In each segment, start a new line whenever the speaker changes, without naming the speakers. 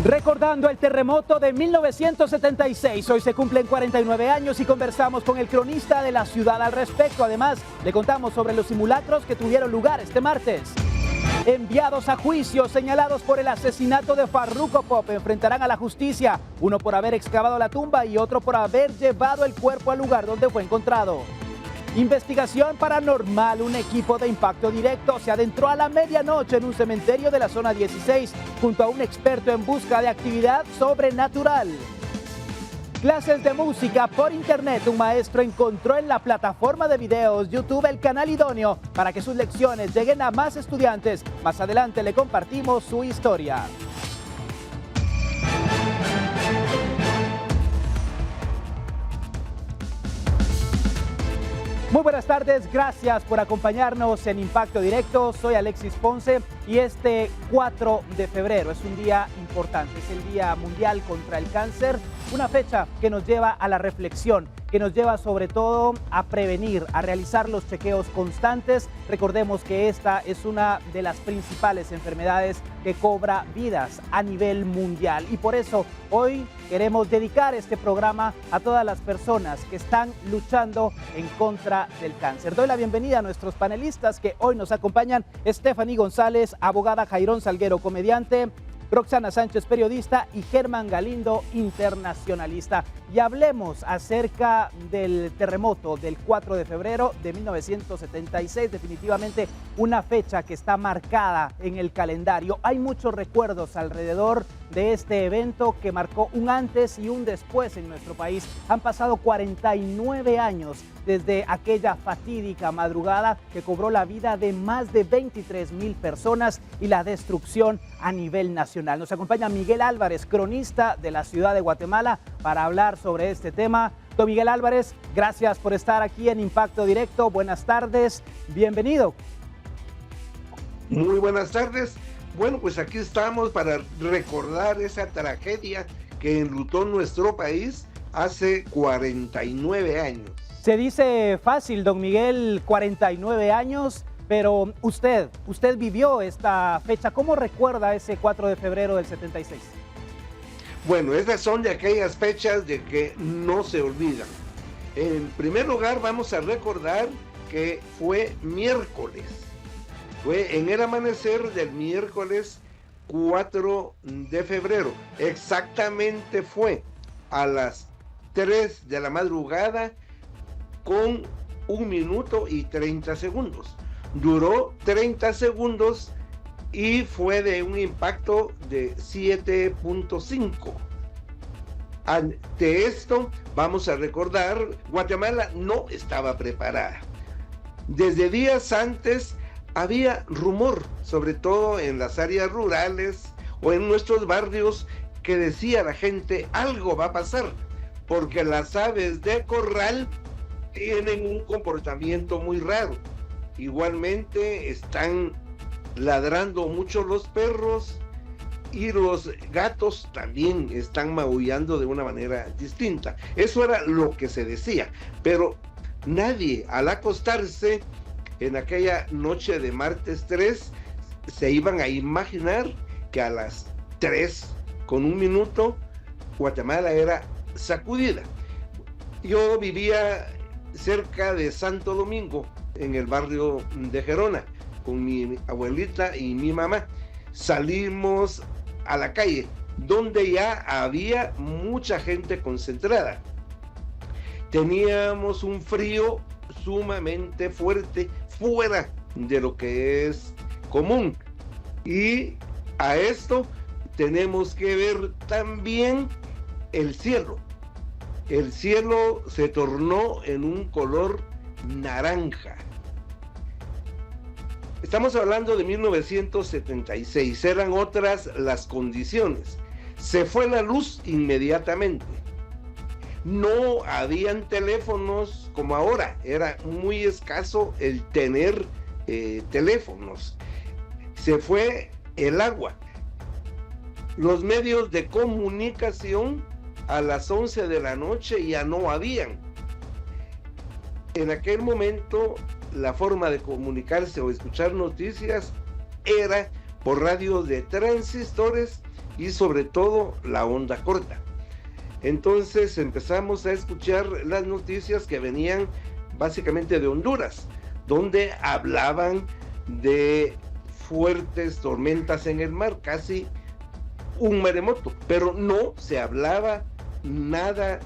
Recordando el terremoto de 1976, hoy se cumplen 49 años y conversamos con el cronista de la ciudad al respecto. Además, le contamos sobre los simulacros que tuvieron lugar este martes. Enviados a juicio, señalados por el asesinato de Farruko Pop, enfrentarán a la justicia, uno por haber excavado la tumba y otro por haber llevado el cuerpo al lugar donde fue encontrado. Investigación paranormal, un equipo de impacto directo se adentró a la medianoche en un cementerio de la zona 16 junto a un experto en busca de actividad sobrenatural. Clases de música por internet, un maestro encontró en la plataforma de videos YouTube el canal idóneo para que sus lecciones lleguen a más estudiantes. Más adelante le compartimos su historia. Muy buenas tardes, gracias por acompañarnos en Impacto Directo. Soy Alexis Ponce y este 4 de febrero es un día importante, es el Día Mundial contra el Cáncer, una fecha que nos lleva a la reflexión, que nos lleva sobre todo a prevenir, a realizar los chequeos constantes. Recordemos que esta es una de las principales enfermedades que cobra vidas a nivel mundial y por eso hoy queremos dedicar este programa a todas las personas que están luchando en contra del cáncer. Doy la bienvenida a nuestros panelistas que hoy nos acompañan: Stephanie González, abogada; Jairón Salguero, comediante; Roxana Sánchez, periodista; y Germán Galindo, internacionalista. Y hablemos acerca del terremoto del 4 de febrero de 1976, definitivamente una fecha que está marcada en el calendario. Hay muchos recuerdos alrededor de este evento que marcó un antes y un después en nuestro país. Han pasado 49 años desde aquella fatídica madrugada que cobró la vida de más de 23,000 personas y la destrucción a nivel nacional. Nos acompaña Miguel Álvarez, cronista de la ciudad de Guatemala, para hablar sobre este tema. Don Miguel Álvarez, gracias por estar aquí en Impacto Directo. Buenas tardes, bienvenido.
Muy buenas tardes. Bueno, pues aquí estamos para recordar esa tragedia que enlutó nuestro país hace 49 años.
Se dice fácil, don Miguel, 49 años, pero usted vivió esta fecha. ¿Cómo recuerda ese 4 de febrero del 76?
Bueno, esas son de aquellas fechas de que no se olvidan. En primer lugar, vamos a recordar que fue miércoles. Fue en el amanecer del miércoles 4 de febrero. Exactamente fue a las 3 de la madrugada con 1 minuto y 30 segundos. Duró 30 segundos y fue de un impacto de 7.5. Ante esto, vamos a recordar, Guatemala no estaba preparada. Desde días antes había rumor, sobre todo en las áreas rurales o en nuestros barrios, que decía la gente: algo va a pasar, porque las aves de corral tienen un comportamiento muy raro. Igualmente están ladrando mucho los perros y los gatos también están maullando de una manera distinta. Eso era lo que se decía, pero nadie al acostarse en aquella noche de martes 3 se iban a imaginar que a las 3 con 1 minuto Guatemala era sacudida. Yo vivía cerca de Santo Domingo, en el barrio de Gerona, con mi abuelita y mi mamá. Salimos a la calle, donde ya había mucha gente concentrada. Teníamos un frío sumamente fuerte, fuera de lo que es común. Y a esto tenemos que ver también el cielo. El cielo se tornó en un color naranja. Estamos hablando de 1976, eran otras las condiciones. Se fue la luz inmediatamente. No habían teléfonos como ahora, era muy escaso el tener teléfonos. Se fue el agua. Los medios de comunicación a las 11 de la noche ya no habían. En aquel momento la forma de comunicarse o escuchar noticias era por radios de transistores y sobre todo la onda corta. Entonces empezamos a escuchar las noticias que venían básicamente de Honduras, donde hablaban de fuertes tormentas en el mar, casi un maremoto, pero no se hablaba nada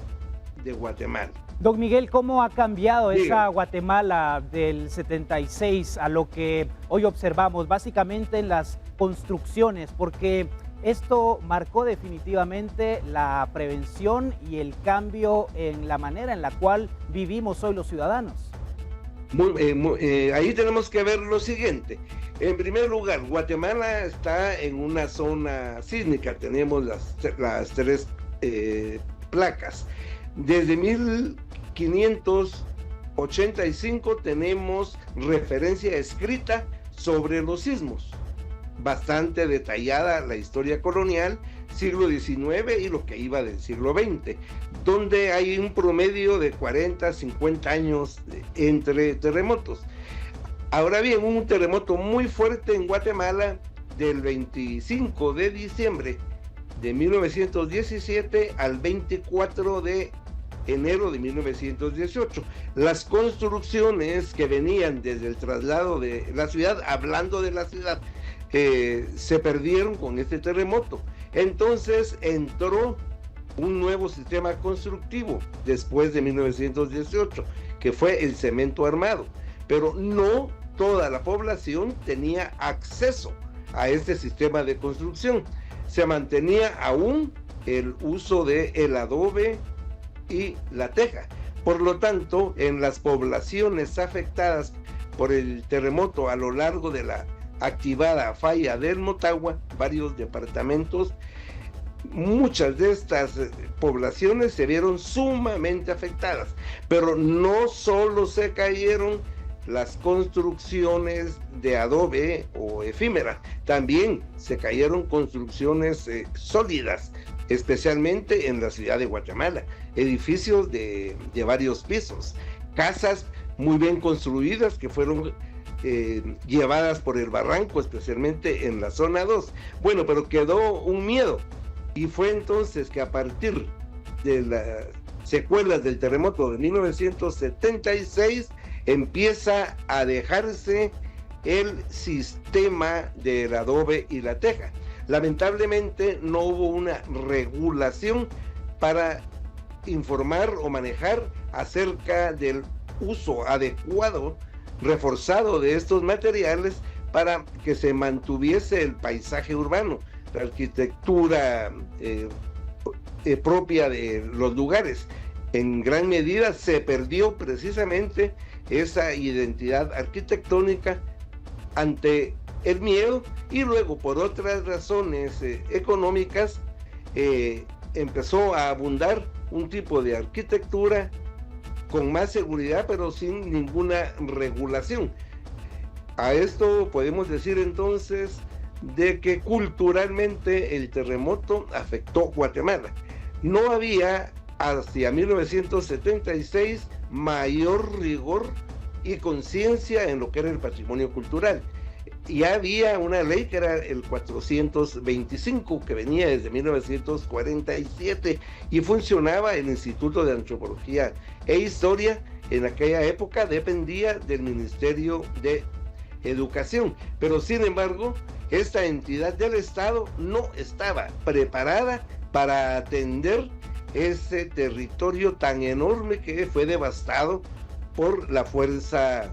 de Guatemala.
Don Miguel, ¿cómo ha cambiado esa Guatemala del 76 a lo que hoy observamos, básicamente en las construcciones? Porque esto marcó definitivamente la prevención y el cambio en la manera en la cual vivimos hoy los ciudadanos.
Ahí tenemos que ver lo siguiente. En primer lugar, Guatemala está en una zona sísmica, tenemos las tres placas. Desde 1585 tenemos referencia escrita sobre los sismos, bastante detallada la historia colonial, siglo XIX y lo que iba del siglo XX, donde hay un promedio de 40, 50 años entre terremotos. Ahora bien, un terremoto muy fuerte en Guatemala del 25 de diciembre de 1917 al 24 de enero de 1918. Las construcciones que venían desde el traslado de la ciudad, hablando de la ciudad, se perdieron con este terremoto. Entonces entró un nuevo sistema constructivo después de 1918, que fue el cemento armado, pero no toda la población tenía acceso a este sistema de construcción. Se mantenía aún el uso del adobe y la teja. Por lo tanto, en las poblaciones afectadas por el terremoto a lo largo de la activada falla del Motagua, varios departamentos, muchas de estas poblaciones se vieron sumamente afectadas, pero no solo se cayeron las construcciones de adobe o efímeras, también se cayeron construcciones sólidas, especialmente en la ciudad de Guatemala, edificios de varios pisos, casas muy bien construidas que fueron llevadas por el barranco, especialmente en la zona 2. Bueno, pero quedó un miedo, y fue entonces que a partir de las secuelas del terremoto de 1976 empieza a dejarse el sistema del adobe y la teja. Lamentablemente no hubo una regulación para informar o manejar acerca del uso adecuado, reforzado de estos materiales para que se mantuviese el paisaje urbano, la arquitectura propia de los lugares. En gran medida se perdió precisamente esa identidad arquitectónica ante el miedo, y luego por otras razones económicas empezó a abundar un tipo de arquitectura con más seguridad pero sin ninguna regulación. A esto podemos decir entonces de que culturalmente el terremoto afectó Guatemala. No había hacia 1976 mayor rigor y conciencia en lo que era el patrimonio cultural. Ya había una ley que era el 425, que venía desde 1947 y funcionaba el Instituto de Antropología e Historia. En aquella época dependía del Ministerio de Educación, pero sin embargo esta entidad del Estado no estaba preparada para atender ese territorio tan enorme que fue devastado por la fuerza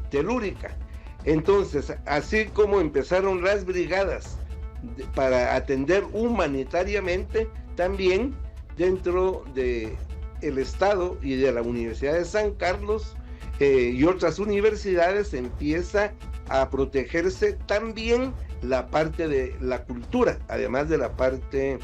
telúrica. Entonces, así como empezaron las brigadas para atender humanitariamente, también dentro de el Estado y de la Universidad de San Carlos y otras universidades empieza a protegerse también la parte de la cultura, además de la parte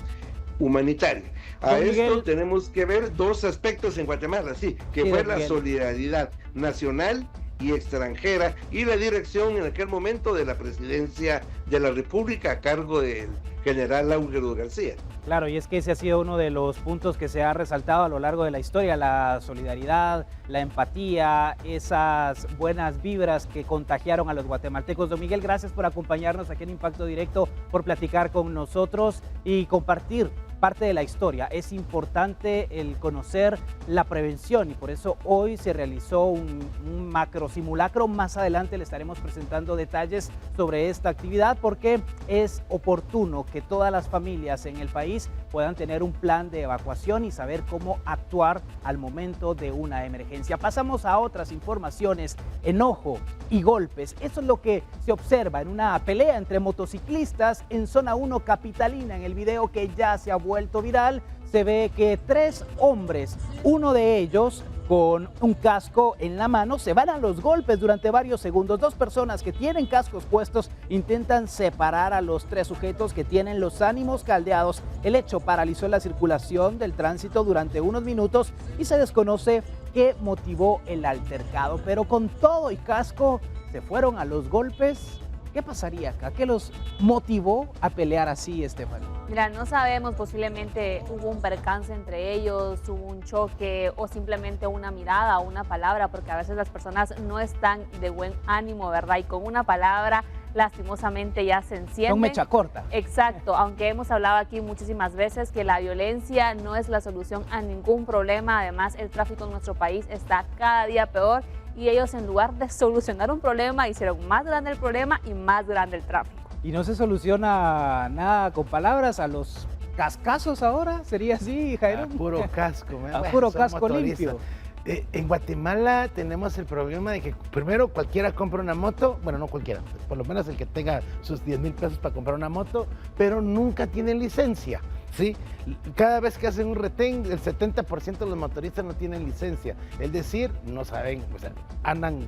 humanitaria. A esto tenemos que ver dos aspectos en Guatemala, que fue la solidaridad nacional y extranjera y la dirección en aquel momento de la presidencia de la República a cargo del general Ángelo García.
Claro, y es que ese ha sido uno de los puntos que se ha resaltado a lo largo de la historia, la solidaridad, la empatía, esas buenas vibras que contagiaron a los guatemaltecos. Don Miguel, gracias por acompañarnos aquí en Impacto Directo, por platicar con nosotros y compartir parte de la historia. Es importante el conocer la prevención y por eso hoy se realizó un macro simulacro. Más adelante le estaremos presentando detalles sobre esta actividad porque es oportuno que todas las familias en el país puedan tener un plan de evacuación y saber cómo actuar al momento de una emergencia. Pasamos a otras informaciones. Enojo y golpes. Eso es lo que se observa en una pelea entre motociclistas en Zona 1 capitalina. En el video que ya se ha vuelto viral, se ve que 3 hombres, uno de ellos con un casco en la mano, se van a los golpes durante varios segundos. 2 personas que tienen cascos puestos intentan separar a los 3 sujetos que tienen los ánimos caldeados. El hecho paralizó la circulación del tránsito durante unos minutos y se desconoce qué motivó el altercado. Pero con todo y casco, se fueron a los golpes. ¿Qué pasaría acá? ¿Qué los motivó a pelear así, Estefanía?
Mira, no sabemos, posiblemente hubo un percance entre ellos, hubo un choque o simplemente una mirada o una palabra, porque a veces las personas no están de buen ánimo, ¿verdad? Y con una palabra lastimosamente ya se encienden.
Con mecha corta.
Exacto, aunque hemos hablado aquí muchísimas veces que la violencia no es la solución a ningún problema. Además, el tráfico en nuestro país está cada día peor. Y ellos, en lugar de solucionar un problema, hicieron más grande el problema y más grande el tráfico.
¿Y no se soluciona nada con palabras a los cascazos ahora? ¿Sería así, Jairo?
A puro casco.
A puro casco limpio.
En Guatemala tenemos el problema de que primero cualquiera compra una moto, bueno, no cualquiera, por lo menos el que tenga sus 10,000 pesos para comprar una moto, pero nunca tiene licencia. ¿Sí? Cada vez que hacen un retén, el 70% de los motoristas no tienen licencia, es decir, no saben, o sea, andan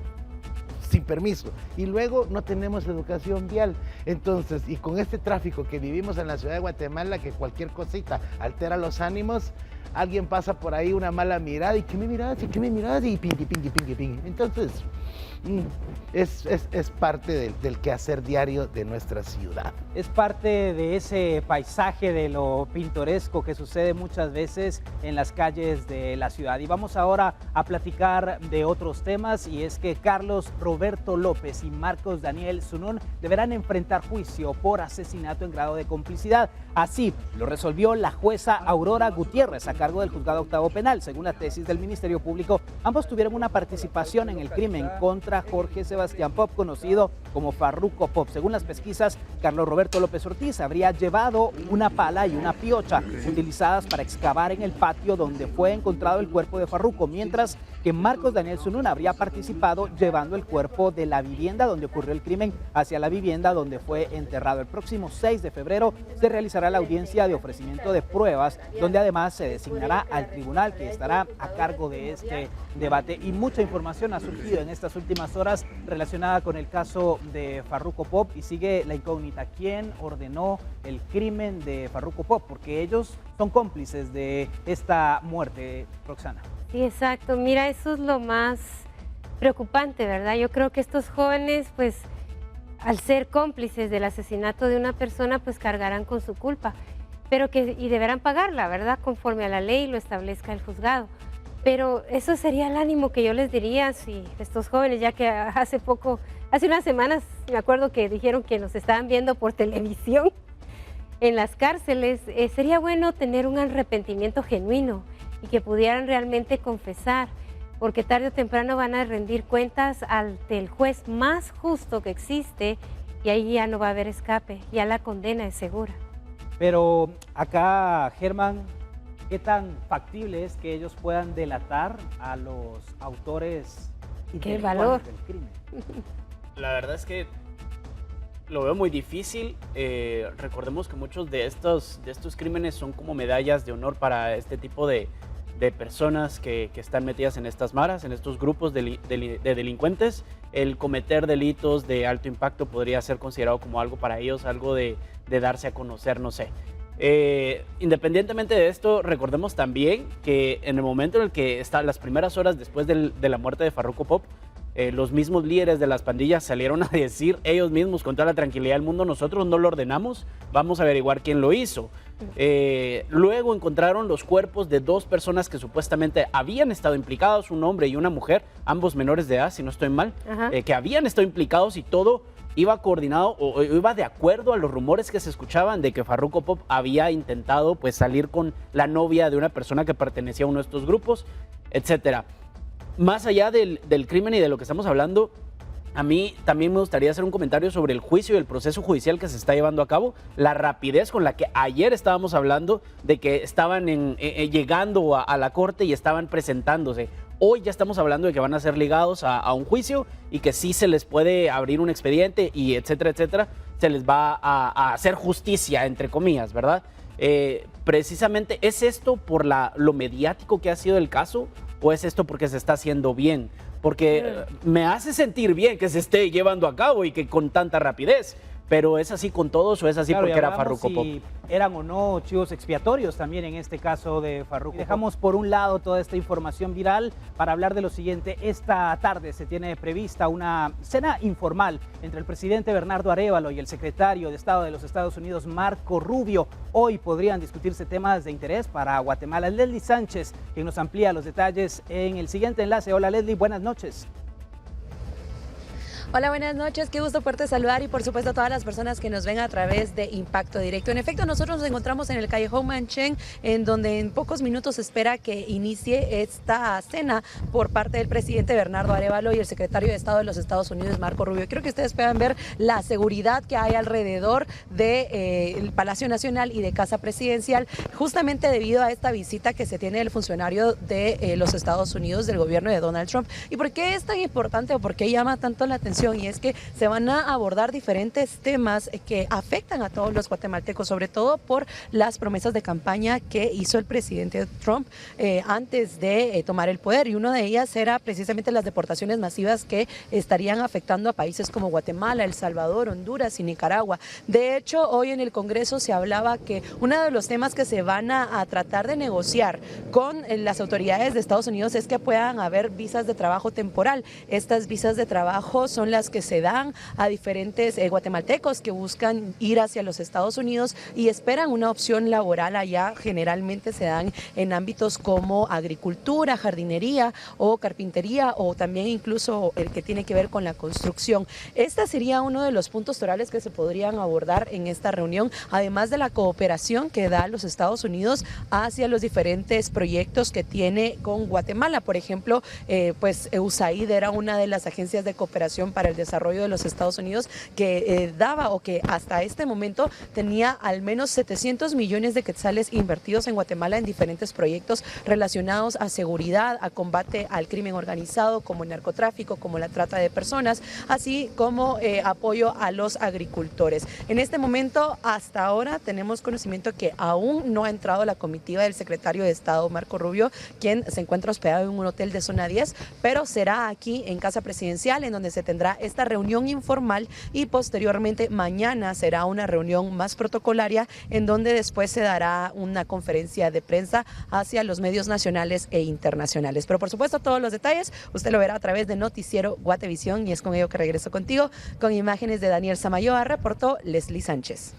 sin permiso. Y luego no tenemos educación vial. Entonces, y con este tráfico que vivimos en la ciudad de Guatemala, que cualquier cosita altera los ánimos, alguien pasa por ahí una mala mirada y ¿qué me miras? ¿Y qué me miras? Y pingui, pingui, pingui, pingui. Entonces, es parte del quehacer diario de nuestra ciudad.
Es parte de ese paisaje de lo pintoresco que sucede muchas veces en las calles de la ciudad. Y vamos ahora a platicar de otros temas, y es que Carlos Roberto López y Marcos Daniel Zunún deberán enfrentar juicio por asesinato en grado de complicidad. Así lo resolvió la jueza Aurora Gutiérrez a cargo del Juzgado Octavo Penal. Según la tesis del Ministerio Público, ambos tuvieron una participación en el crimen contra Jorge Sebastián Pop, conocido como Farruko Pop. Según las pesquisas, Carlos Roberto López Ortiz habría llevado una pala y una piocha utilizadas para excavar en el patio donde fue encontrado el cuerpo de Farruko, mientras que Marcos Daniel Zunún habría participado llevando el cuerpo de la vivienda donde ocurrió el crimen hacia la vivienda donde fue enterrado. El próximo 6 de febrero se realizará la audiencia de ofrecimiento de pruebas, donde además se designará al tribunal que estará a cargo de este debate. Y mucha información ha surgido en estas últimas horas relacionada con el caso de Farruko Pop, y sigue la incógnita: ¿quién ordenó el crimen de Farruko Pop? Porque ellos son cómplices de esta muerte, Roxana.
Sí, exacto. Mira, eso es lo más preocupante, ¿verdad? Yo creo que estos jóvenes, pues, al ser cómplices del asesinato de una persona, pues cargarán con su culpa, y deberán pagarla, ¿verdad? Conforme a la ley lo establezca el juzgado. Pero eso sería el ánimo que yo les diría si estos jóvenes, ya que hace unas semanas, me acuerdo que dijeron que nos estaban viendo por televisión en las cárceles, sería bueno tener un arrepentimiento genuino y que pudieran realmente confesar, porque tarde o temprano van a rendir cuentas ante el juez más justo que existe, y ahí ya no va a haber escape, ya la condena es segura.
Pero acá, Germán, ¿qué tan factible es que ellos puedan delatar a los autores intelectuales del crimen?
La verdad es que lo veo muy difícil. Recordemos que muchos de estos crímenes son como medallas de honor para este tipo de personas que están metidas en estas maras, en estos grupos de delincuentes. El cometer delitos de alto impacto podría ser considerado como algo para ellos, algo de darse a conocer, no sé. Independientemente de esto, recordemos también que en el momento en el que están las primeras horas después de la muerte de Farruko Pop, los mismos líderes de las pandillas salieron a decir ellos mismos con toda la tranquilidad del mundo, nosotros no lo ordenamos, vamos a averiguar quién lo hizo. Luego encontraron los cuerpos de 2 personas que supuestamente habían estado implicados, un hombre y una mujer, ambos menores de edad, si no estoy mal, que habían estado implicados y todo iba coordinado o iba de acuerdo a los rumores que se escuchaban de que Farruko Pop había intentado pues salir con la novia de una persona que pertenecía a uno de estos grupos, etcétera. Más allá del crimen y de lo que estamos hablando, a mí también me gustaría hacer un comentario sobre el juicio y el proceso judicial que se está llevando a cabo, la rapidez con la que ayer estábamos hablando de que estaban llegando a la corte y estaban presentándose. Hoy ya estamos hablando de que van a ser ligados a un juicio y que sí se les puede abrir un expediente y etcétera, etcétera, se les va a hacer justicia, entre comillas, ¿verdad? Precisamente, ¿es esto por lo mediático que ha sido el caso o es esto porque se está haciendo bien? Porque me hace sentir bien que se esté llevando a cabo y que con tanta rapidez. Pero ¿es así con todos o es así porque era Farruko Pop?
Si eran o no chivos expiatorios también en este caso de Farruko. Dejamos por un lado toda esta información viral para hablar de lo siguiente. Esta tarde se tiene prevista una cena informal entre el presidente Bernardo Arévalo y el secretario de Estado de los Estados Unidos, Marco Rubio. Hoy podrían discutirse temas de interés para Guatemala. Leslie Sánchez, quien nos amplía los detalles en el siguiente enlace. Hola Leslie, buenas noches.
Hola, buenas noches, qué gusto poderte saludar y por supuesto a todas las personas que nos ven a través de Impacto Directo. En efecto, nosotros nos encontramos en el Callejón Manchén, en donde en pocos minutos se espera que inicie esta cena por parte del presidente Bernardo Arévalo y el secretario de Estado de los Estados Unidos, Marco Rubio. Creo que ustedes puedan ver la seguridad que hay alrededor del Palacio Nacional y de Casa Presidencial, justamente debido a esta visita que se tiene del funcionario de los Estados Unidos, del gobierno de Donald Trump. ¿Y por qué es tan importante o por qué llama tanto la atención? Y es que se van a abordar diferentes temas que afectan a todos los guatemaltecos, sobre todo por las promesas de campaña que hizo el presidente Trump antes de tomar el poder, y una de ellas era precisamente las deportaciones masivas que estarían afectando a países como Guatemala, El Salvador, Honduras y Nicaragua. De hecho, hoy en el Congreso se hablaba que uno de los temas que se van a tratar de negociar con las autoridades de Estados Unidos es que puedan haber visas de trabajo temporal. Estas visas de trabajo son las que se dan a diferentes guatemaltecos que buscan ir hacia los Estados Unidos y esperan una opción laboral allá. Generalmente se dan en ámbitos como agricultura, jardinería o carpintería, o también incluso el que tiene que ver con la construcción. Este sería uno de los puntos torales que se podrían abordar en esta reunión, además de la cooperación que da los Estados Unidos hacia los diferentes proyectos que tiene con Guatemala. Por ejemplo, pues USAID era una de las agencias de cooperación para el desarrollo de los Estados Unidos que daba, o que hasta este momento tenía al menos 700 millones de quetzales invertidos en Guatemala en diferentes proyectos relacionados a seguridad, a combate al crimen organizado, como el narcotráfico, como la trata de personas, así como apoyo a los agricultores. En este momento, hasta ahora, tenemos conocimiento que aún no ha entrado la comitiva del secretario de Estado, Marco Rubio, quien se encuentra hospedado en un hotel de zona 10, pero será aquí en Casa Presidencial en donde se tendrá esta reunión informal, y posteriormente mañana será una reunión más protocolaria en donde después se dará una conferencia de prensa hacia los medios nacionales e internacionales. Pero por supuesto todos los detalles usted lo verá a través de Noticiero Guatevisión, y es con ello que regreso contigo con imágenes de Daniel Samayoa. Reportó Leslie Sánchez.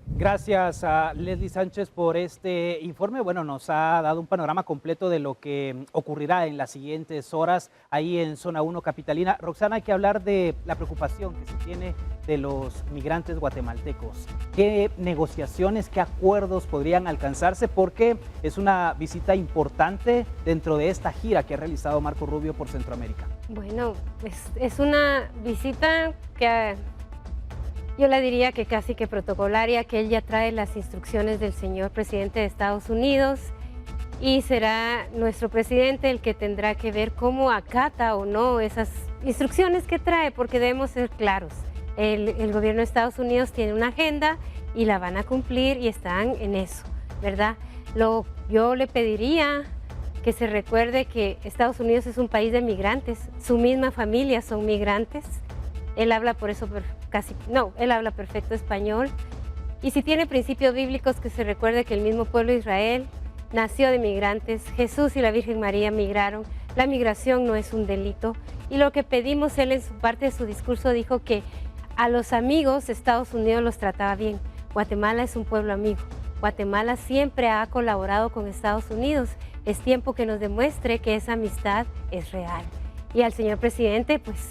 Gracias a Leslie Sánchez por este informe. Bueno, nos ha dado un panorama completo de lo que ocurrirá en las siguientes horas ahí en Zona 1 Capitalina. Roxana, hay que hablar de la preocupación que se tiene de los migrantes guatemaltecos. ¿Qué negociaciones, qué acuerdos podrían alcanzarse? Porque es una visita importante dentro de esta gira que ha realizado Marco Rubio por Centroamérica.
Bueno, es una visita que yo le diría que casi que protocolaria, que él ya trae las instrucciones del señor presidente de Estados Unidos, y será nuestro presidente el que tendrá que ver cómo acata o no esas instrucciones que trae, porque debemos ser claros. El gobierno de Estados Unidos tiene una agenda y la van a cumplir y están en eso, ¿verdad? Yo le pediría que se recuerde que Estados Unidos es un país de migrantes, su misma familia son migrantes. Él habla por eso él habla perfecto español, y si tiene principios bíblicos, que se recuerde que el mismo pueblo de Israel nació de migrantes. Jesús y la Virgen María migraron. La migración no es un delito, Y lo que pedimos, él en su parte de su discurso dijo que a los amigos Estados Unidos los trataba bien. Guatemala es un pueblo amigo. Guatemala siempre ha colaborado con Estados Unidos. Es tiempo que nos demuestre que esa amistad es real. Y al señor presidente, pues,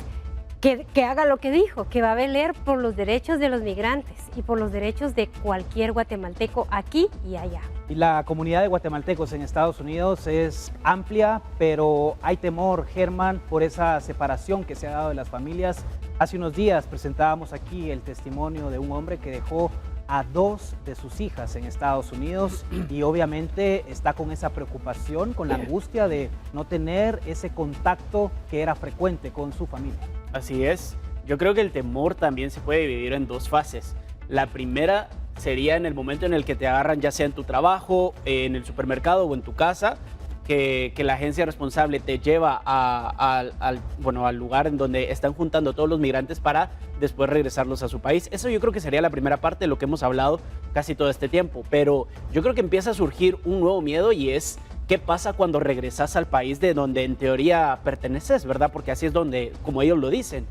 que haga lo que dijo, que va a velar por los derechos de los migrantes y por los derechos de cualquier guatemalteco aquí y allá.
Y la comunidad de guatemaltecos en Estados Unidos es amplia, pero hay temor, Germán, por esa separación que se ha dado de las familias. Hace unos días presentábamos aquí el testimonio de un hombre que dejó a 2 de sus hijas en Estados Unidos y obviamente está con esa preocupación, con la angustia de no tener ese contacto que era frecuente con su familia.
Así es. Yo creo que el temor también se puede dividir en 2 fases. La primera sería en el momento en el que te agarran, ya sea en tu trabajo, en el supermercado o en tu casa, que la agencia responsable te lleva al lugar en donde están juntando todos los migrantes para después regresarlos a su país. Eso yo creo que sería la primera parte de lo que hemos hablado casi todo este tiempo. Pero yo creo que empieza a surgir un nuevo miedo y es qué pasa cuando regresas al país de donde en teoría perteneces, ¿verdad? Porque así es donde, como ellos lo dicen,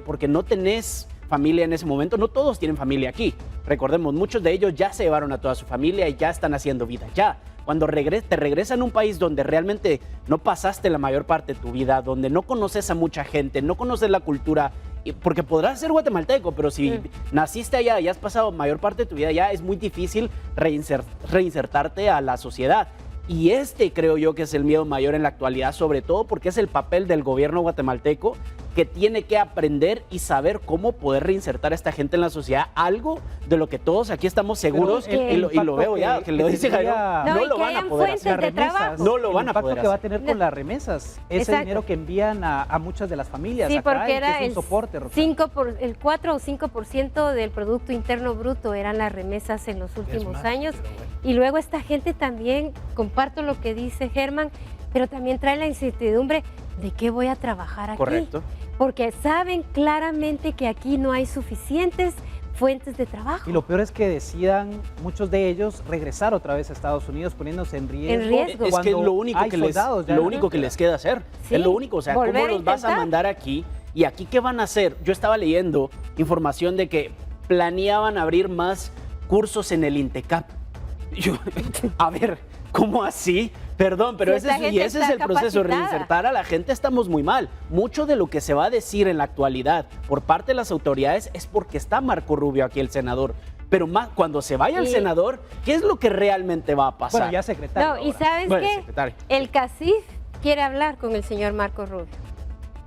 porque no tenés familia en ese momento, no todos tienen familia aquí. Recordemos, muchos de ellos ya se llevaron a toda su familia y ya están haciendo vida ya. Cuando te regresas a un país donde realmente no pasaste la mayor parte de tu vida, donde no conoces a mucha gente, no conoces la cultura, porque podrás ser guatemalteco, pero si naciste allá y has pasado mayor parte de tu vida allá, es muy difícil reinsertarte a la sociedad. Y creo yo que es el miedo mayor en la actualidad, sobre todo porque es el papel del gobierno guatemalteco que tiene que aprender y saber cómo poder reinsertar a esta gente en la sociedad, algo de lo que todos aquí estamos seguros, y lo veo ya, que lo dice Jairo, no lo van a poder hacer. No lo van a poder hacer. El impacto
que va a tener con las remesas, ese dinero que envían a muchas de las familias.
Sí,
acá,
porque era
el soporte,
el 4 o 5% del Producto Interno Bruto eran las remesas en los últimos años. Y luego esta gente también, comparto lo que dice Germán, pero también trae la incertidumbre de qué voy a trabajar aquí.
Correcto.
Porque saben claramente que aquí no hay suficientes fuentes de trabajo.
Y lo peor es que decidan muchos de ellos regresar otra vez a Estados Unidos poniéndose en riesgo.
Es que es lo único que les queda hacer. Sí, es lo único, o sea, ¿cómo los vas a mandar aquí? ¿Y aquí qué van a hacer? Yo estaba leyendo información de que planeaban abrir más cursos en el INTECAP. A ver, ¿cómo así? Perdón, pero ese es el proceso, reinsertar a la gente. Estamos muy mal. Mucho de lo que se va a decir en la actualidad por parte de las autoridades es porque está Marco Rubio aquí, el senador. Pero cuando se vaya el senador, ¿qué es lo que realmente va a pasar?
Bueno, ya secretario.
No, y ¿sabes qué? El CACIF quiere hablar con el señor Marco Rubio.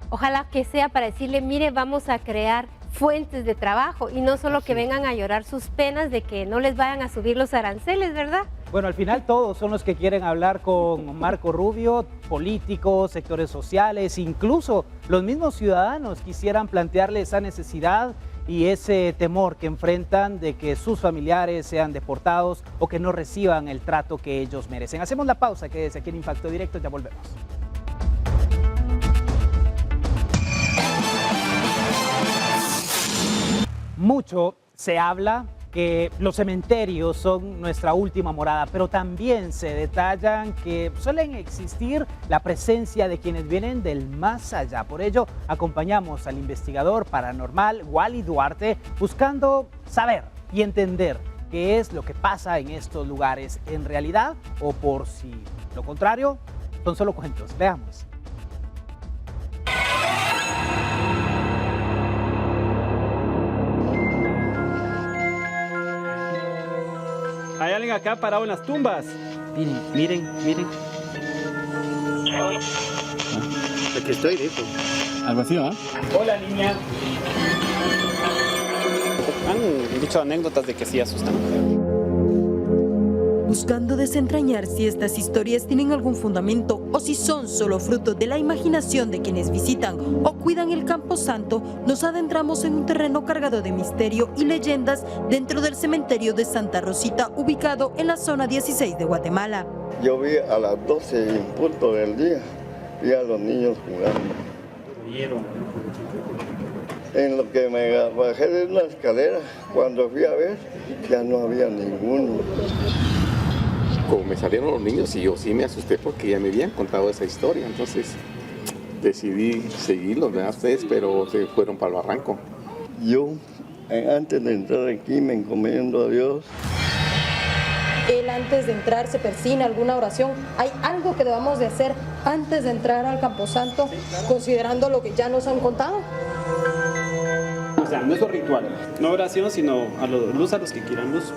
Ojalá que sea para decirle, mire, vamos a crear fuentes de trabajo y no solo que vengan a llorar sus penas de que no les vayan a subir los aranceles, ¿verdad?
Bueno, al final todos son los que quieren hablar con Marco Rubio, políticos, sectores sociales, incluso los mismos ciudadanos quisieran plantearle esa necesidad y ese temor que enfrentan de que sus familiares sean deportados o que no reciban el trato que ellos merecen. Hacemos la pausa, quédese aquí en Impacto Directo, ya volvemos. Mucho se habla que los cementerios son nuestra última morada, pero también se detallan que suelen existir la presencia de quienes vienen del más allá. Por ello, acompañamos al investigador paranormal Wally Duarte buscando saber y entender qué es lo que pasa en estos lugares en realidad o por si lo contrario son solo cuentos. Veamos.
Hay alguien acá parado en las tumbas.
Miren.
Aquí estoy, dijo.
Algo así, ¿ah?
Hola, niña.
Han dicho anécdotas de que sí asustan.
Buscando desentrañar si estas historias tienen algún fundamento o si son solo fruto de la imaginación de quienes visitan o cuidan el Camposanto, nos adentramos en un terreno cargado de misterio y leyendas dentro del cementerio de Santa Rosita, ubicado en la zona 16 de Guatemala.
Yo vi a las 12 en punto del día, vi a los niños jugando.
¿Vieron?
En lo que me bajé de una escalera, cuando fui a ver, ya no había ninguno.
Como me salieron los niños y yo sí me asusté porque ya me habían contado esa historia, entonces decidí seguirlos, ¿verdad? Ustedes, pero se fueron para el barranco.
Yo, antes de entrar aquí, me encomiendo a Dios.
Él antes de entrar se persina alguna oración. ¿Hay algo que debamos de hacer antes de entrar al Camposanto, considerando lo que ya nos han contado?
O sea, no es un ritual, no oración, sino a luz a los que quieran luz.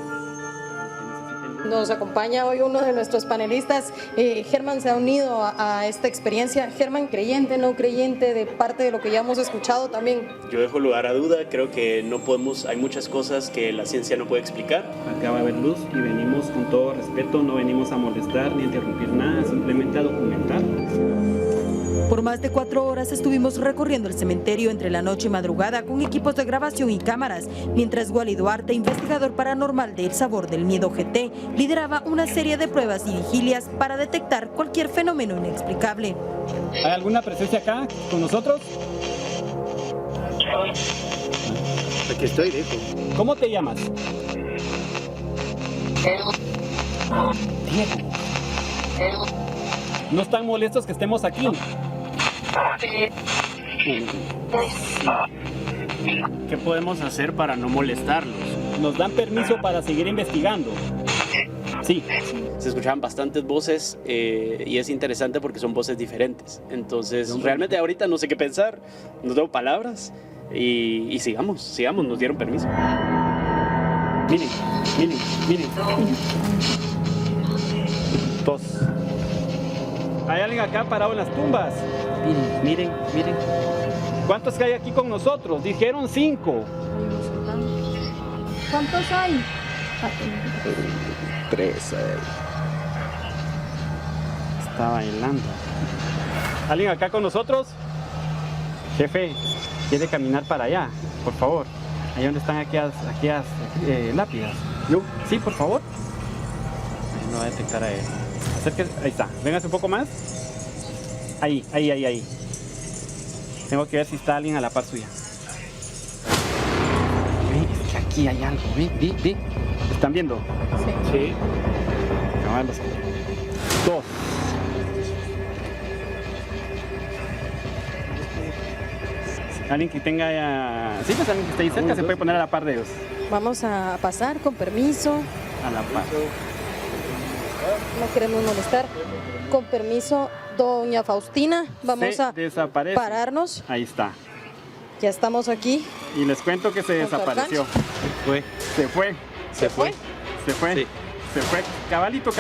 Nos acompaña hoy uno de nuestros panelistas. Germán se ha unido a esta experiencia. Germán, creyente, no creyente, de parte de lo que ya hemos escuchado también.
Yo dejo lugar a duda, creo que no podemos, hay muchas cosas que la ciencia no puede explicar.
Acá va a haber luz y venimos con todo respeto, no venimos a molestar ni a interrumpir nada, simplemente a documentar.
Por más de 4 horas estuvimos recorriendo el cementerio entre la noche y madrugada con equipos de grabación y cámaras, mientras Wally Duarte, investigador paranormal de El Sabor del Miedo GT, lideraba una serie de pruebas y vigilias para detectar cualquier fenómeno inexplicable.
¿Hay alguna presencia acá con nosotros?
Aquí estoy, hijo.
¿Cómo te llamas? Diego. ¿No están molestos que estemos aquí?
¿Qué podemos hacer para no molestarlos?
¿Nos dan permiso para seguir investigando? Sí.
Se escuchaban bastantes voces y es interesante porque son voces diferentes. Entonces, realmente ahorita no sé qué pensar, no tengo palabras y sigamos, nos dieron permiso.
Miren. 2. Hay alguien acá parado en las tumbas. Miren. ¿Cuántos que hay aquí con nosotros? Dijeron 5.
¿Cuántos hay?
3.
Está bailando. ¿Alguien acá con nosotros? Jefe, quiere caminar para allá, por favor. Ahí donde están aquellas lápidas. ¿Yo? Sí, por favor. No va a detectar a él. Acérquese, ahí está. Véngase un poco más. Ahí. Tengo que ver si está alguien a la par suya. Ve, es que aquí hay algo. Ve. ¿Están viendo? Sí. Caballos. 2. Alguien que tenga... Sí, pues alguien que esté ahí cerca se puede poner a la par de ellos.
Vamos a pasar con permiso.
A la par.
No queremos molestar. Con permiso, doña Faustina, vamos a pararnos.
Ahí está.
Ya estamos aquí.
Y les cuento que se desapareció. Se fue. Sí. Se fue. Cabalito.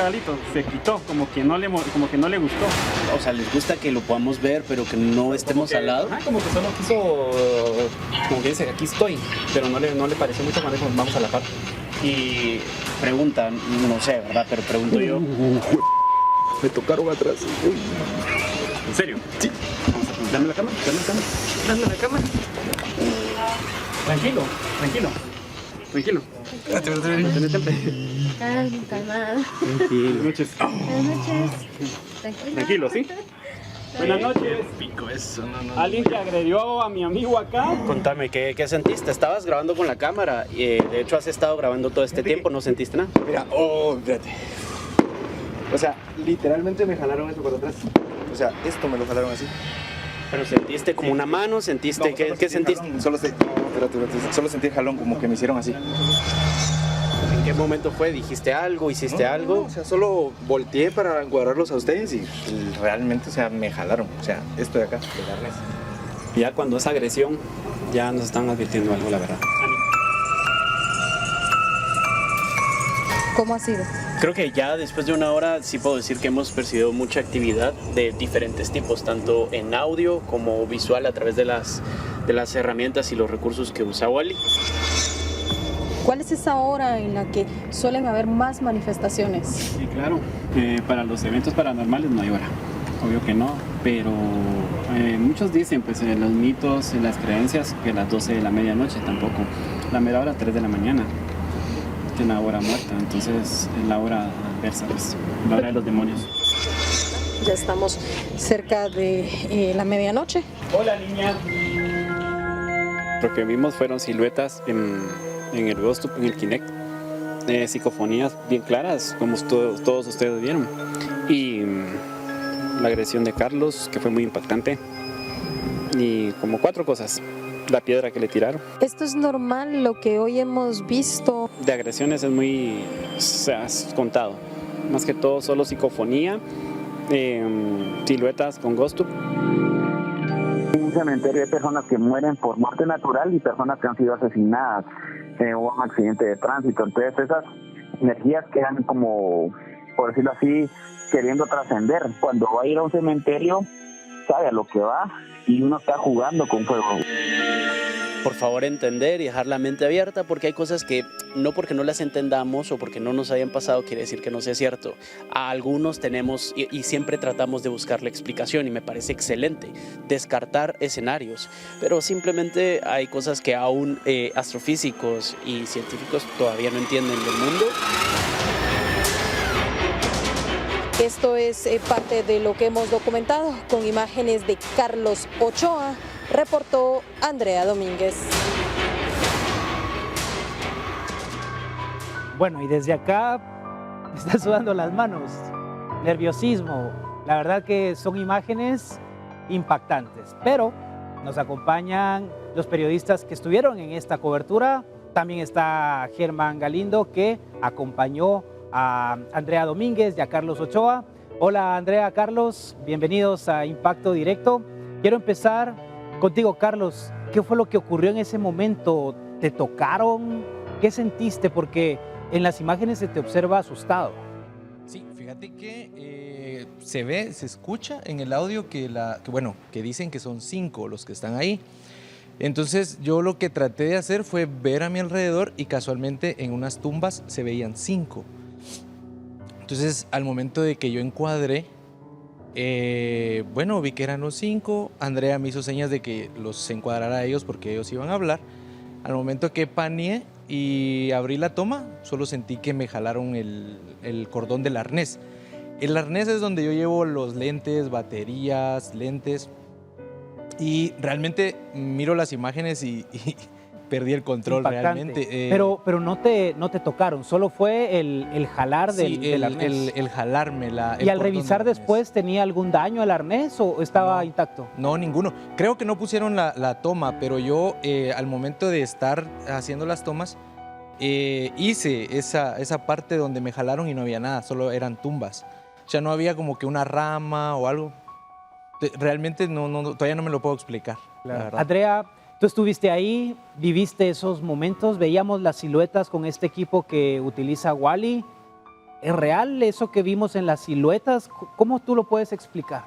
Se quitó, como que no le gustó.
O sea, les gusta que lo podamos ver, pero que no estemos al lado.
Como que solo quiso, como que dice, aquí estoy. Pero no le pareció mucho cuando dijo, vamos a la par.
Y pregunta, no sé, ¿verdad? Pero pregunto yo.
Me tocaron atrás.
¿En serio? Sí. Vamos a dame la cámara. Tranquilo.
Calmada.
Buenas noches. Tranquilo, ¿sí? Buenas noches.
Pico eso, no.
¿Alguien que agredió a mi amigo acá?
Contame, ¿qué sentiste? Estabas grabando con la cámara y de hecho has estado grabando todo este tiempo, ¿no sentiste nada?
Mira, espérate. O sea, literalmente me jalaron esto para atrás. O sea, esto me lo jalaron así.
¿Pero sentiste como una mano? ¿Sentiste?
No,
¿Qué sentiste?
Espérate. Solo sentí el jalón, como que me hicieron así.
¿En qué momento fue? ¿Dijiste algo? ¿Hiciste algo?
No, o sea, solo volteé para encuadrarlos a ustedes y realmente, o sea, me jalaron. O sea, esto de acá, de arnés.
Ya cuando es agresión, ya nos están advirtiendo algo, la verdad.
¿Cómo ha sido?
Creo que ya después de una hora sí puedo decir que hemos percibido mucha actividad de diferentes tipos, tanto en audio como visual a través de las herramientas y los recursos que usa Wally.
¿Cuál es esa hora en la que suelen haber más manifestaciones?
Sí, claro. Para los eventos paranormales no hay hora. Obvio que no, pero muchos dicen, pues en los mitos, en las creencias, que las 12 de la medianoche tampoco. La mera hora 3 de la mañana. Que es la hora muerta, entonces es la hora adversa, pues, la hora de los demonios.
Ya estamos cerca de la medianoche.
Hola, niña. Lo que vimos fueron siluetas en el Ghost, en el Kinect, psicofonías bien claras, como todos ustedes vieron. Y la agresión de Carlos, que fue muy impactante. y como 4 cosas. La piedra que le tiraron.
¿Esto es normal, lo que hoy hemos visto?
De agresiones es muy, o sea, es contado. Más que todo solo psicofonía, siluetas con ghost.
Un cementerio de personas que mueren por muerte natural y personas que han sido asesinadas o un accidente de tránsito. Entonces esas energías quedan como, por decirlo así, queriendo trascender. Cuando va a ir a un cementerio, sabe a lo que va y uno está jugando con fuego.
Por favor, entender y dejar la mente abierta, porque hay cosas que no porque no las entendamos o porque no nos hayan pasado quiere decir que no sea cierto. A algunos tenemos y siempre tratamos de buscar la explicación y me parece excelente descartar escenarios, pero simplemente hay cosas que aún astrofísicos y científicos todavía no entienden del mundo.
Esto es parte de lo que hemos documentado con imágenes de Carlos Ochoa, reportó Andrea Domínguez.
Bueno, y desde acá me están sudando las manos, nerviosismo. La verdad que son imágenes impactantes, pero nos acompañan los periodistas que estuvieron en esta cobertura. También está Germán Galindo, que acompañó a Andrea Domínguez y a Carlos Ochoa. Hola Andrea, Carlos, bienvenidos a Impacto Directo. Quiero empezar contigo, Carlos. ¿Qué fue lo que ocurrió en ese momento? ¿Te tocaron? ¿Qué sentiste? Porque en las imágenes se te observa asustado.
Sí, fíjate que se ve, se escucha en el audio que dicen que son 5 los que están ahí. Entonces yo lo que traté de hacer fue ver a mi alrededor y casualmente en unas tumbas se veían 5. Entonces al momento de que yo encuadré, vi que eran los 5, Andrea me hizo señas de que los encuadrara a ellos porque ellos iban a hablar. Al momento que paneé y abrí la toma, solo sentí que me jalaron el cordón del arnés. El arnés es donde yo llevo los lentes, baterías, lentes, y realmente miro las imágenes y perdí el control.
Impactante.
Realmente.
Pero no te tocaron, solo fue el jalar del arnés.
El jalarme.
¿Y al revisar después tenía algún daño el arnés o estaba intacto?
No, ninguno. Creo que no pusieron la toma, pero yo al momento de estar haciendo las tomas, hice esa parte donde me jalaron y no había nada, solo eran tumbas. O sea, no había como que una rama o algo. Realmente todavía no me lo puedo explicar. La verdad.
Andrea, tú estuviste ahí, viviste esos momentos, veíamos las siluetas con este equipo que utiliza Wally. ¿Es real eso que vimos en las siluetas? ¿Cómo tú lo puedes explicar?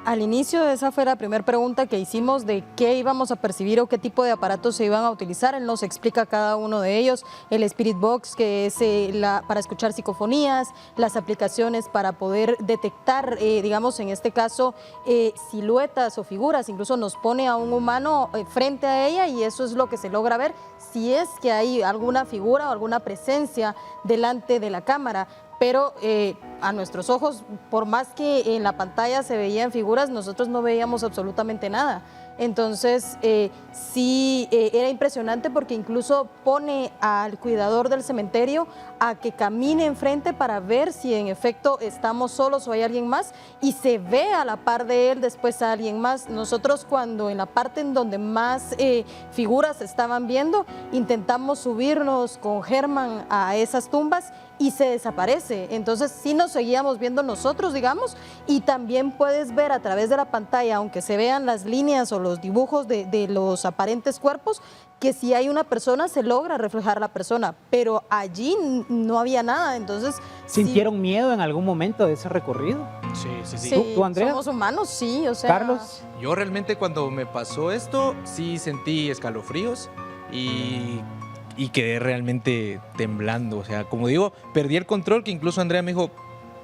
Al inicio esa fue la primera pregunta que hicimos de qué íbamos a percibir o qué tipo de aparatos se iban a utilizar. Él nos explica cada uno de ellos, el Spirit Box, que es para escuchar psicofonías, las aplicaciones para poder detectar, digamos en este caso, siluetas o figuras. Incluso nos pone a un humano frente a ella y eso es lo que se logra ver si es que hay alguna figura o alguna presencia delante de la cámara. Pero a nuestros ojos, por más que en la pantalla se veían figuras, nosotros no veíamos absolutamente nada. Entonces, sí, era impresionante porque incluso pone al cuidador del cementerio a que camine enfrente para ver si en efecto estamos solos o hay alguien más y se ve a la par de él después a alguien más. Nosotros cuando en la parte en donde más figuras se estaban viendo, intentamos subirnos con Germán a esas tumbas y se desaparece. Entonces sí nos seguíamos viendo nosotros, digamos, y también puedes ver a través de la pantalla, aunque se vean las líneas o los dibujos de los aparentes cuerpos, que si hay una persona se logra reflejar la persona, pero allí no había nada. Entonces
¿sintieron miedo en algún momento de ese recorrido?
Sí.
¿Tú, Andrea?
Somos humanos, sí, o sea...
¿Carlos?
Yo realmente cuando me pasó esto, sí sentí escalofríos y quedé realmente temblando. O sea, como digo, perdí el control, que incluso Andrea me dijo,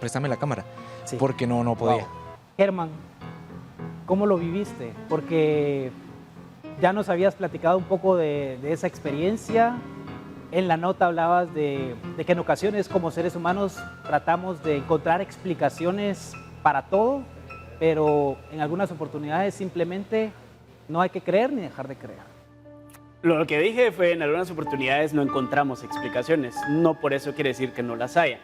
préstame la cámara, porque no podía.
Wow. Germán, ¿cómo lo viviste? Porque ya nos habías platicado un poco de esa experiencia. En la nota hablabas de que en ocasiones como seres humanos tratamos de encontrar explicaciones para todo, pero en algunas oportunidades simplemente no hay que creer ni dejar de creer.
Lo que dije fue, en algunas oportunidades no encontramos explicaciones, no por eso quiere decir que no las haya.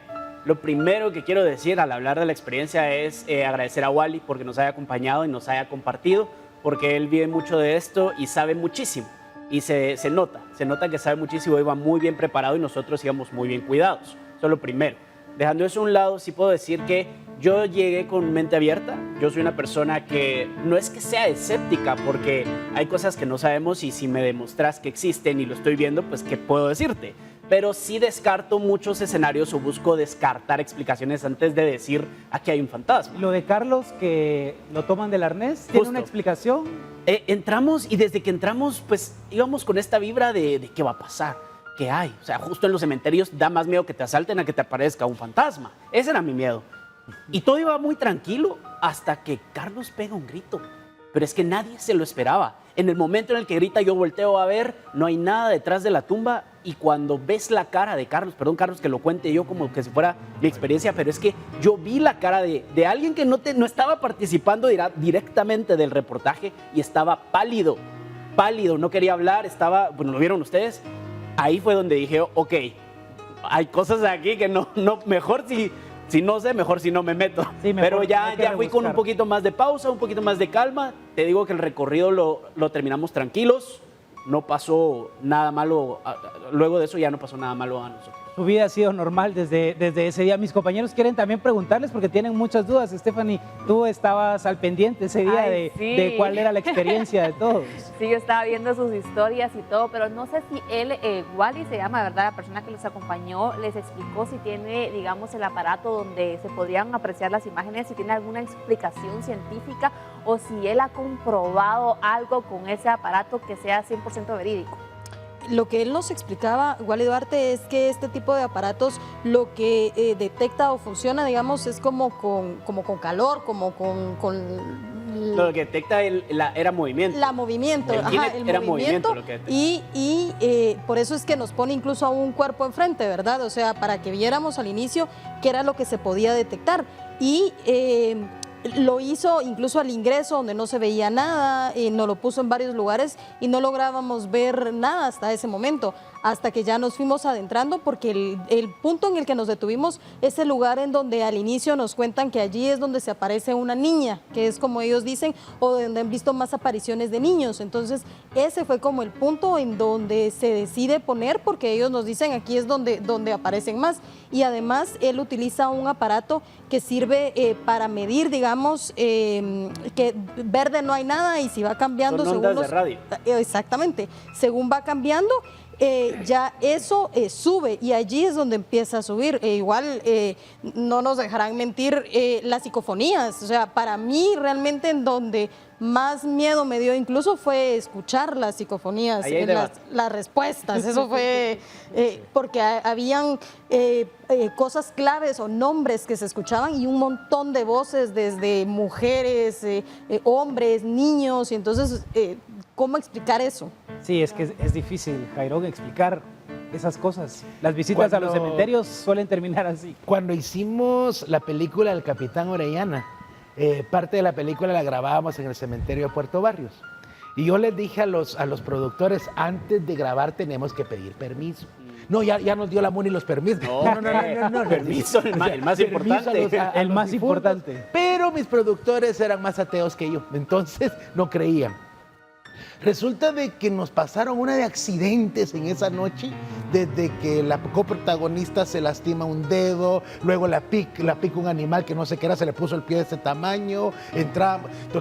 Lo primero que quiero decir al hablar de la experiencia es agradecer a Wally porque nos haya acompañado y nos haya compartido, porque él vive mucho de esto y sabe muchísimo. Y se nota que sabe muchísimo, iba muy bien preparado y nosotros íbamos muy bien cuidados. Eso es lo primero. Dejando eso a un lado, sí puedo decir que yo llegué con mente abierta. Yo soy una persona que no es que sea escéptica, porque hay cosas que no sabemos y si me demostras que existen y lo estoy viendo, pues ¿qué puedo decirte? Pero sí descarto muchos escenarios o busco descartar explicaciones antes de decir aquí hay un fantasma.
Lo de Carlos, que lo toman del arnés, ¿tiene una explicación?
Entramos y desde que entramos, pues íbamos con esta vibra de qué va a pasar, qué hay. O sea, justo en los cementerios da más miedo que te asalten a que te aparezca un fantasma. Ese era mi miedo. Y todo iba muy tranquilo hasta que Carlos pega un grito. Pero es que nadie se lo esperaba. En el momento en el que grita, yo volteo a ver, no hay nada detrás de la tumba. Y cuando ves la cara de Carlos, perdón Carlos que lo cuente yo como que si fuera mi experiencia, pero es que yo vi la cara de alguien que no estaba participando directamente del reportaje y estaba pálido, no quería hablar, estaba, bueno, ¿lo vieron ustedes? Ahí fue donde dije, ok, hay cosas aquí que no mejor si no sé, mejor si no me meto. Sí, pero ya fui con un poquito más de pausa, un poquito más de calma. Te digo que el recorrido lo terminamos tranquilos. No pasó nada malo. Luego de eso ya no pasó nada malo a nosotros.
Su vida ha sido normal desde ese día. Mis compañeros quieren también preguntarles porque tienen muchas dudas. Stephanie, tú estabas al pendiente ese día de cuál era la experiencia de todos.
Sí, yo estaba viendo sus historias y todo, pero no sé si él, Wally se llama, ¿verdad? La persona que los acompañó, les explicó si tiene, digamos, el aparato donde se podrían apreciar las imágenes, si tiene alguna explicación científica o si él ha comprobado algo con ese aparato que sea 100% verídico.
Lo que él nos explicaba, Wally Duarte, es que este tipo de aparatos lo que detecta o funciona, digamos, es como con calor, como con
lo que detecta era movimiento.
El movimiento. Y por eso es que nos pone incluso a un cuerpo enfrente, ¿verdad? O sea, para que viéramos al inicio qué era lo que se podía detectar. Y lo hizo incluso al ingreso donde no se veía nada, nos lo puso en varios lugares y no lográbamos ver nada hasta ese momento, hasta que ya nos fuimos adentrando, porque el punto en el que nos detuvimos es el lugar en donde al inicio nos cuentan que allí es donde se aparece una niña, que es como ellos dicen, o donde han visto más apariciones de niños. Entonces ese fue como el punto en donde se decide poner, porque ellos nos dicen aquí es donde aparecen más. Y además él utiliza un aparato que sirve para medir, digamos, que verde no hay nada y si va cambiando
son ondas de radio.
Exactamente, según va cambiando, ya eso sube y allí es donde empieza a subir. Igual no nos dejarán mentir las psicofonías. O sea, para mí realmente en donde más miedo me dio incluso fue escuchar las psicofonías, las respuestas. Eso fue porque habían cosas claves o nombres que se escuchaban y un montón de voces desde mujeres, hombres, niños. Y entonces, ¿cómo explicar eso?
Sí, es que es difícil, Jairón, explicar esas cosas. Las visitas a los cementerios suelen terminar así.
Cuando hicimos la película El Capitán Orellana, parte de la película la grabábamos en el cementerio de Puerto Barrios. Y yo les dije a los productores, antes de grabar tenemos que pedir permiso. No, ya nos dio la MUNI los permisos.
No. Permiso, el más importante.
El más importante.
Pero mis productores eran más ateos que yo, entonces no creían. Resulta de que nos pasaron una de accidentes en esa noche, desde que la coprotagonista se lastima un dedo, luego la pica un animal que no sé qué era, se le puso el pie de ese tamaño,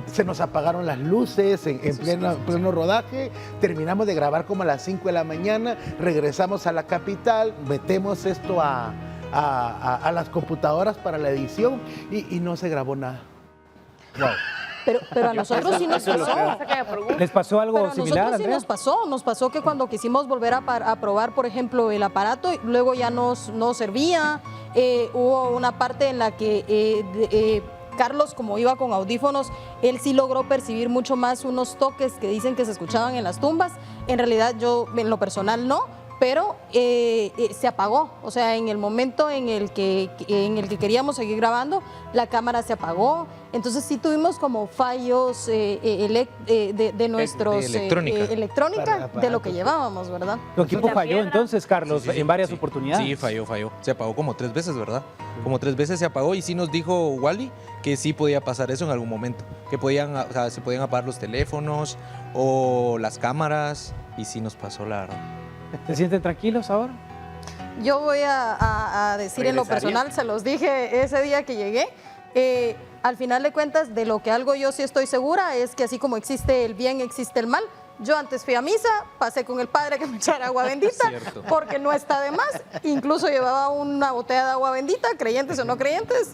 se nos apagaron las luces en pleno rodaje, terminamos de grabar como a las 5 de la mañana, regresamos a la capital, metemos esto a las computadoras para la edición y no se grabó nada. Wow.
Pero a nosotros sí nos pasó.
¿Les pasó algo similar,
nosotros sí nos pasó que cuando quisimos volver a probar, por ejemplo, el aparato, luego ya no servía. Hubo una parte en la que Carlos, como iba con audífonos, él sí logró percibir mucho más unos toques que dicen que se escuchaban en las tumbas. En realidad yo, en lo personal, no. pero se apagó. O sea, en el momento en el que queríamos seguir grabando, la cámara se apagó. Entonces sí tuvimos como fallos de nuestros electrónica de lo que llevábamos, ¿verdad?
Tu equipo falló entonces, Carlos, en varias oportunidades.
Sí, falló. Se apagó como 3 veces, ¿verdad? Como 3 veces se apagó y sí nos dijo Wally que sí podía pasar eso en algún momento. Que se podían apagar los teléfonos o las cámaras y sí nos pasó, la verdad.
¿Se sienten tranquilos ahora?
Yo voy a decir en lo personal, se los dije ese día que llegué, al final de cuentas, de lo que algo yo sí estoy segura es que así como existe el bien, existe el mal. Yo antes fui a misa, pasé con el padre que me echara agua bendita, porque no está de más. Incluso llevaba una botella de agua bendita, creyentes o no creyentes.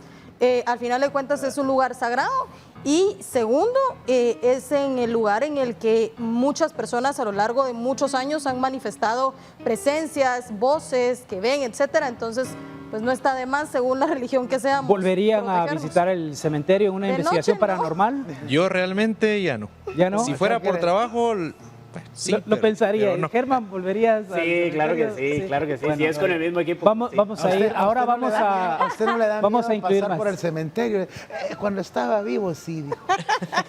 Al final de cuentas es un lugar sagrado. Y segundo, es en el lugar en el que muchas personas a lo largo de muchos años han manifestado presencias, voces que ven, etcétera. Entonces, pues no está de más, según la religión que seamos.
¿Volverían a visitar el cementerio en una investigación paranormal?
Yo realmente ya no.
¿Ya no?
Si fuera por trabajo, sí.
Lo pensaría.
No.
Germán, ¿volverías?
Sí, claro que sí, claro que sí.
Bueno,
si es con el mismo equipo.
Vamos a ir. Ahora vamos a...
usted no le da
vamos a incluir
pasar
más.
por el cementerio. Cuando estaba vivo, sí, dijo.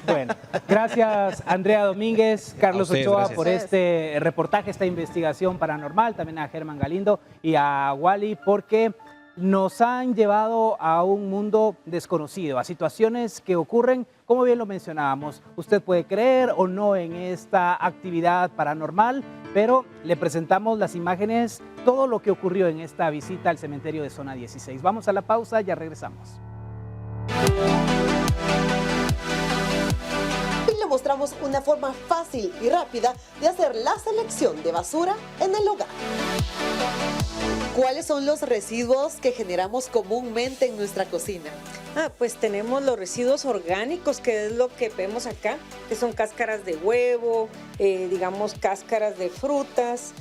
Bueno, gracias Andrea Domínguez, Carlos Ochoa
gracias.
por este reportaje, esta investigación paranormal, también a Germán Galindo y a Wally, porque nos han llevado a un mundo desconocido, a situaciones que ocurren, como bien lo mencionábamos. Usted puede creer o no en esta actividad paranormal, pero le presentamos las imágenes, todo lo que ocurrió en esta visita al cementerio de Zona 16. Vamos a la pausa, ya regresamos.
Y le mostramos una forma fácil y rápida de hacer la selección de basura en el hogar. ¿Cuáles son los residuos que generamos comúnmente en nuestra cocina?
Pues tenemos los residuos orgánicos, que es lo que vemos acá, que son cáscaras de huevo, digamos cáscaras de frutas,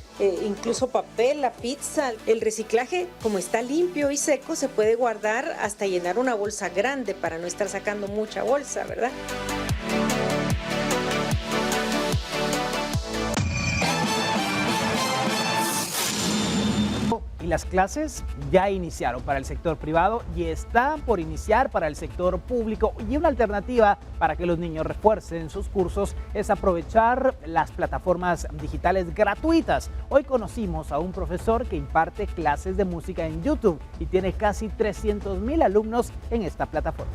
incluso papel, la pizza. El reciclaje, como está limpio y seco, se puede guardar hasta llenar una bolsa grande para no estar sacando mucha bolsa, ¿verdad?
Y las clases ya iniciaron para el sector privado y están por iniciar para el sector público. Y una alternativa para que los niños refuercen sus cursos es aprovechar las plataformas digitales gratuitas. Hoy conocimos a un profesor que imparte clases de música en YouTube y tiene casi 300,000 alumnos en esta plataforma.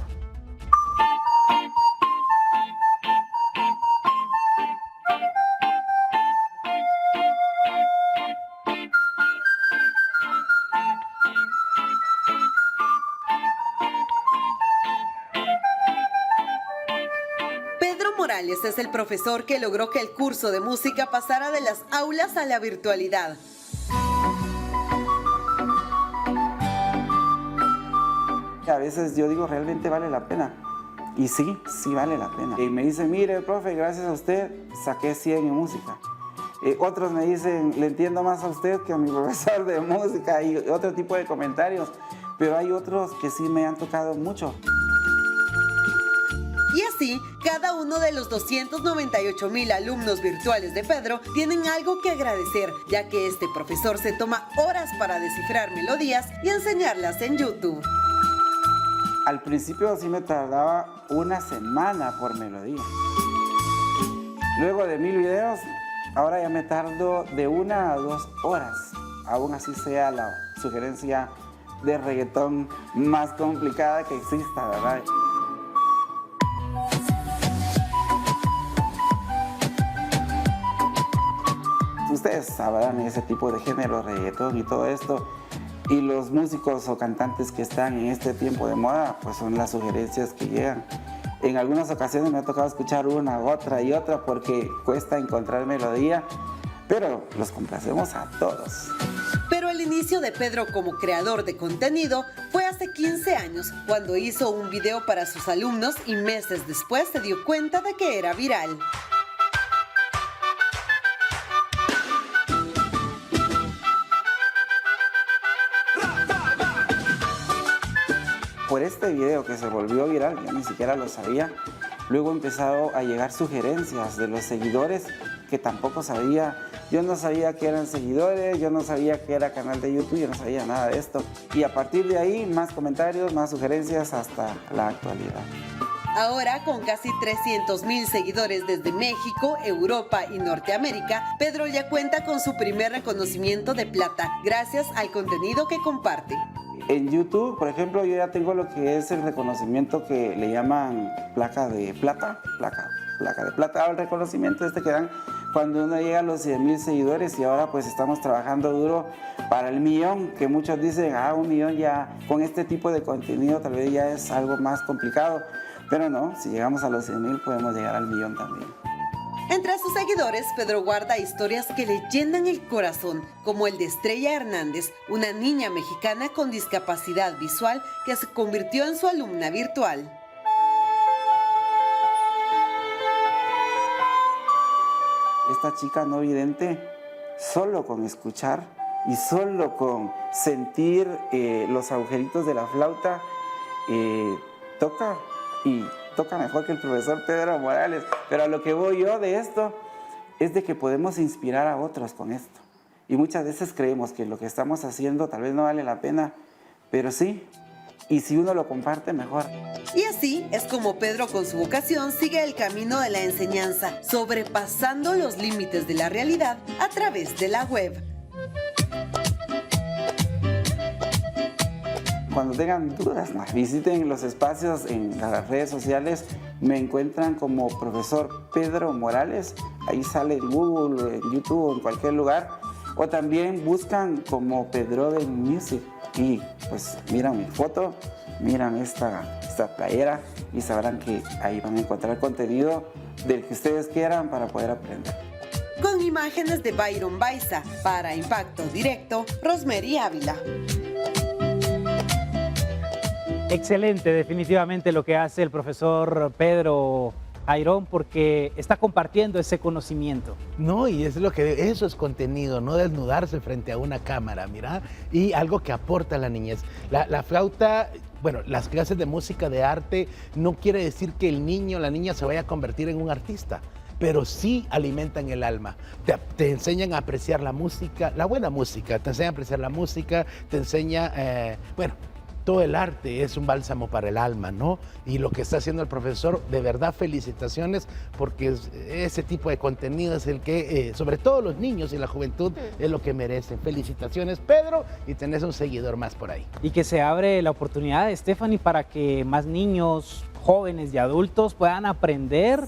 Morales es el profesor que logró que el curso de música pasara de las aulas a la virtualidad.
A veces yo digo, ¿realmente vale la pena? Y sí, sí vale la pena. Y me dicen, mire, profe, gracias a usted saqué 100 en música. Otros me dicen, le entiendo más a usted que a mi profesor de música, y otro tipo de comentarios. Pero hay otros que sí me han tocado mucho.
Y así, cada uno de los 298,000 alumnos virtuales de Pedro tienen algo que agradecer, ya que este profesor se toma horas para descifrar melodías y enseñarlas en YouTube.
Al principio sí me tardaba una semana por melodía. Luego de 1000 videos, ahora ya me tardo de 1 a 2 horas. Aún así sea la sugerencia de reggaetón más complicada que exista, ¿verdad? Ustedes sabrán ese tipo de género, reggaetón y todo esto. Y los músicos o cantantes que están en este tiempo de moda, pues son las sugerencias que llegan. En algunas ocasiones me ha tocado escuchar una, otra y otra porque cuesta encontrar melodía, pero los complacemos a todos.
Pero el inicio de Pedro como creador de contenido fue hace 15 años, cuando hizo un video para sus alumnos y meses después se dio cuenta de que era viral.
Por este video que se volvió viral, yo ni siquiera lo sabía, luego empezaron a llegar sugerencias de los seguidores que tampoco sabía yo no sabía que eran seguidores, yo no sabía que era canal de YouTube, yo no sabía nada de esto. Y a partir de ahí, más comentarios, más sugerencias hasta la actualidad.
Ahora, con casi 300,000 seguidores desde México, Europa y Norteamérica, Pedro ya cuenta con su primer reconocimiento de plata, gracias al contenido que comparte.
En YouTube, por ejemplo, yo ya tengo lo que es el reconocimiento que le llaman placa de plata, el reconocimiento que dan cuando uno llega a los 100,000 seguidores, y ahora pues estamos trabajando duro para el 1,000,000, que muchos dicen, 1,000,000 ya con este tipo de contenido tal vez ya es algo más complicado, pero no, si llegamos a los 100,000 podemos llegar al 1,000,000 también.
Entre sus seguidores, Pedro guarda historias que le llenan el corazón, como el de Estrella Hernández, una niña mexicana con discapacidad visual que se convirtió en su alumna virtual.
Esta chica no vidente, solo con escuchar y solo con sentir los agujeritos de la flauta, toca mejor que el profesor Pedro Morales. Pero a lo que voy yo de esto es de que podemos inspirar a otros con esto. Y muchas veces creemos que lo que estamos haciendo tal vez no vale la pena, pero sí. Y si uno lo comparte, mejor.
Y así es como Pedro, con su vocación, sigue el camino de la enseñanza, sobrepasando los límites de la realidad a través de la web.
Cuando tengan dudas, visiten los espacios en las redes sociales. Me encuentran como profesor Pedro Morales. Ahí sale en Google, en YouTube, en cualquier lugar. O también buscan como Pedroven Music. Y pues miran mi foto, miran esta playera y sabrán que ahí van a encontrar contenido del que ustedes quieran para poder aprender.
Con imágenes de Byron Baiza, para Impacto Directo, Rosemary Ávila.
Excelente, definitivamente lo que hace el profesor Pedro Jairón, porque está compartiendo ese conocimiento.
No, y eso es contenido, no desnudarse frente a una cámara, mira, y algo que aporta a la niñez. La flauta, bueno, las clases de música, de arte, no quiere decir que el niño o la niña se vaya a convertir en un artista, pero sí alimentan el alma. Te enseñan a apreciar la música, la buena música, te enseñan a apreciar la música, te enseña, todo el arte es un bálsamo para el alma, ¿no? Y lo que está haciendo el profesor, de verdad, felicitaciones, porque ese tipo de contenido es el que, sobre todo los niños y la juventud, es lo que merecen. Felicitaciones, Pedro, y tenés un seguidor más por ahí.
Y que se abre la oportunidad, Stephanie, para que más niños, jóvenes y adultos puedan aprender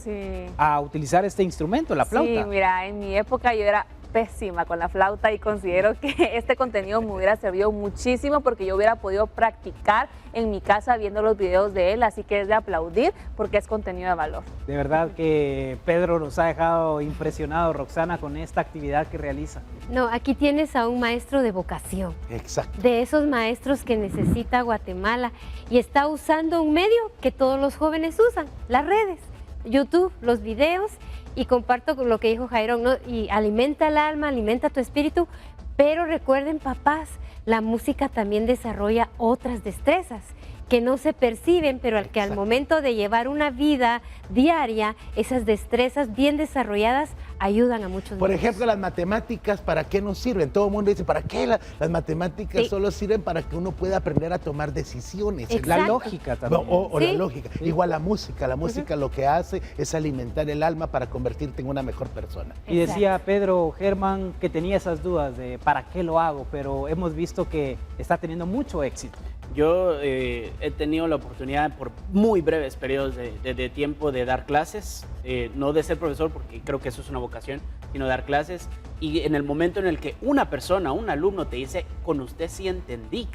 a utilizar este instrumento, la flauta.
Sí, mira, en mi época yo era pésima con la flauta y considero que este contenido me hubiera servido muchísimo, porque yo hubiera podido practicar en mi casa viendo los videos de él, así que es de aplaudir porque es contenido de valor.
De verdad que Pedro nos ha dejado impresionado, Roxana, con esta actividad que realiza.
No, aquí tienes a un maestro de vocación.
Exacto.
De esos maestros que necesita Guatemala, y está usando un medio que todos los jóvenes usan, las redes, YouTube, los videos. Y comparto con lo que dijo Jairón, ¿no? Y alimenta el alma, alimenta tu espíritu, pero recuerden, papás, la música también desarrolla otras destrezas que no se perciben, pero que al momento de llevar una vida diaria, esas destrezas bien desarrolladas ayudan a muchos.
Por ejemplo, las matemáticas, ¿para qué nos sirven? Todo el mundo dice, ¿para qué las matemáticas? Solo sirven para que uno pueda aprender a tomar decisiones.
Exacto. La lógica también.
O la lógica. Igual la música lo que hace es alimentar el alma para convertirte en una mejor persona.
Y decía Pedro Germán que tenía esas dudas de ¿para qué lo hago? Pero hemos visto que está teniendo mucho éxito.
Yo he tenido la oportunidad por muy breves periodos de tiempo de dar clases, no de ser profesor, porque creo que eso es una vocación, sino dar clases. Y en el momento en el que una persona, un alumno te dice, con usted sí entendí,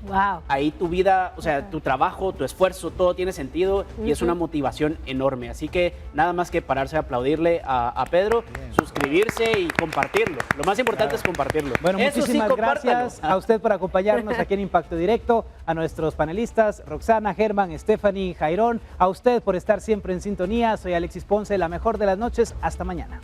ahí tu vida, o sea, tu trabajo, tu esfuerzo, todo tiene sentido y es una motivación enorme. Así que nada más que pararse a aplaudirle a Pedro, suscribirse y compartirlo. Lo más importante es compartirlo.
Bueno, muchísimas gracias a usted por acompañarnos aquí en Impacto Directo, a nuestros panelistas, Roxana, Germán, Stephanie, Jairón, a usted por estar siempre en sintonía. Soy Alexis Ponce, la mejor de las noches. Hasta mañana.